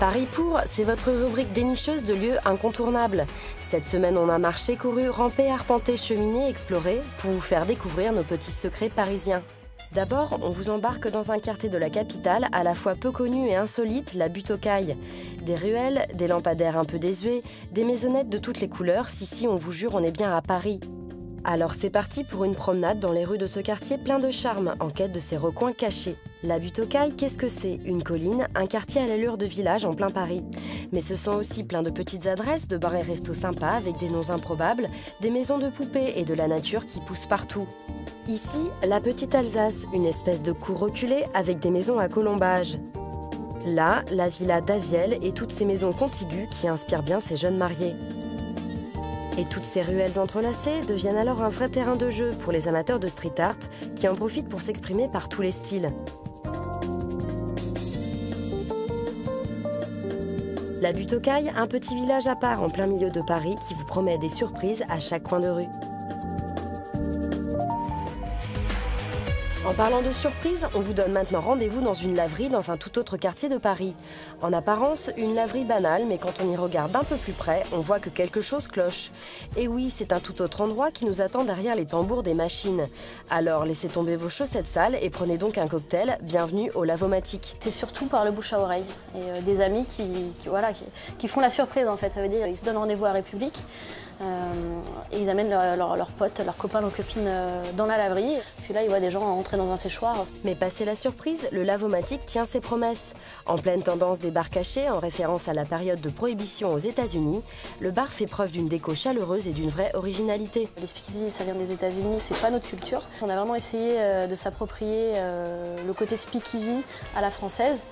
Paris pour, c'est votre rubrique dénicheuse de lieux incontournables. Cette semaine, on a marché, couru, rampé, arpenté, cheminé, exploré pour vous faire découvrir nos petits secrets parisiens. D'abord, on vous embarque dans un quartier de la capitale à la fois peu connu et insolite, la Butte aux Cailles. Des ruelles, des lampadaires un peu désuets, des maisonnettes de toutes les couleurs, si, on vous jure, on est bien à Paris. Alors c'est parti pour une promenade dans les rues de ce quartier plein de charme, en quête de ses recoins cachés. La Butte aux Cailles, qu'est-ce que c'est? Une colline, un quartier à l'allure de village en plein Paris. Mais ce sont aussi plein de petites adresses, de bars et restos sympas avec des noms improbables, des maisons de poupées et de la nature qui pousse partout. Ici, la petite Alsace, une espèce de cour reculée avec des maisons à colombages. Là, la villa d'Aviel et toutes ces maisons contiguës qui inspirent bien ces jeunes mariés. Et toutes ces ruelles entrelacées deviennent alors un vrai terrain de jeu pour les amateurs de street art qui en profitent pour s'exprimer par tous les styles. La Butte aux Cailles, un petit village à part en plein milieu de Paris qui vous promet des surprises à chaque coin de rue. En parlant de surprise, on vous donne maintenant rendez-vous dans une laverie dans un tout autre quartier de Paris. En apparence, une laverie banale, mais quand on y regarde d'un peu plus près, on voit que quelque chose cloche. Et oui, c'est un tout autre endroit qui nous attend derrière les tambours des machines. Alors laissez tomber vos chaussettes sales et prenez donc un cocktail. Bienvenue au Lavomatic. C'est surtout par le bouche à oreille et des amis qui font la surprise en fait. Ça veut dire qu'ils se donnent rendez-vous à République. Et ils amènent leurs potes, leurs copains, leurs copines dans la laverie. Puis là, ils voient des gens entrer dans un séchoir. Mais passé la surprise, le Lavomatic tient ses promesses. En pleine tendance des bars cachés, en référence à la période de prohibition aux États-Unis, le bar fait preuve d'une déco chaleureuse et d'une vraie originalité. Les speakeasy, ça vient des États-Unis, c'est pas notre culture. On a vraiment essayé de s'approprier le côté speakeasy à la française.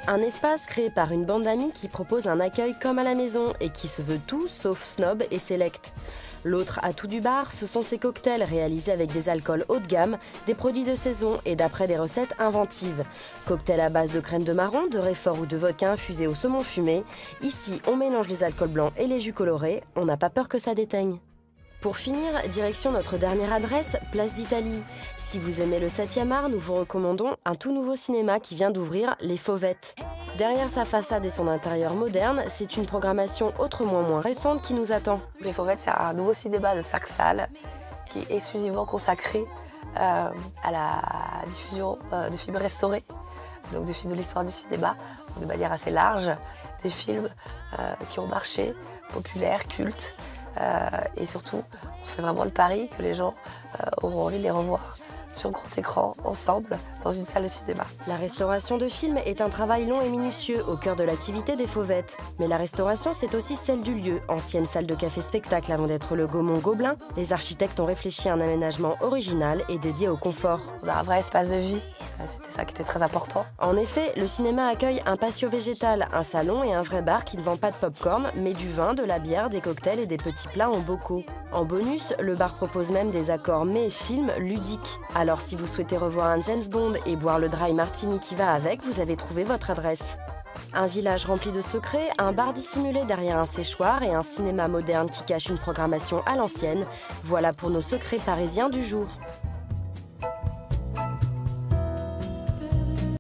Un espace créé par une bande d'amis qui propose un accueil comme à la maison et qui se veut tout sauf snob et select. L'autre atout du bar, ce sont ses cocktails réalisés avec des alcools haut de gamme, des produits de saison et d'après des recettes inventives. Cocktails à base de crème de marron, de réfort ou de vodka infusé au saumon fumé. Ici, on mélange les alcools blancs et les jus colorés. On n'a pas peur que ça déteigne. Pour finir, direction notre dernière adresse, Place d'Italie. Si vous aimez le 7e art, nous vous recommandons un tout nouveau cinéma qui vient d'ouvrir, Les Fauvettes. Derrière sa façade et son intérieur moderne, c'est une programmation autrement moins récente qui nous attend. Les Fauvettes, c'est un nouveau cinéma de 5 salles qui est exclusivement consacré à la diffusion de films restaurés, donc de films de l'histoire du cinéma, de manière assez large, des films qui ont marché, populaires, cultes. Et surtout, on fait vraiment le pari que les gens auront envie de les revoir sur grand écran, ensemble, dans une salle de cinéma. La restauration de films est un travail long et minutieux au cœur de l'activité des Fauvettes. Mais la restauration, c'est aussi celle du lieu. Ancienne salle de café-spectacle avant d'être le Gaumont Gobelin, les architectes ont réfléchi à un aménagement original et dédié au confort. On a un vrai espace de vie, c'était ça qui était très important. En effet, le cinéma accueille un patio végétal, un salon et un vrai bar qui ne vend pas de pop-corn, mais du vin, de la bière, des cocktails et des petits plats en bocaux. En bonus, le bar propose même des accords mets-films ludiques. Alors si vous souhaitez revoir un James Bond et boire le dry martini qui va avec, vous avez trouvé votre adresse. Un village rempli de secrets, un bar dissimulé derrière un séchoir et un cinéma moderne qui cache une programmation à l'ancienne. Voilà pour nos secrets parisiens du jour.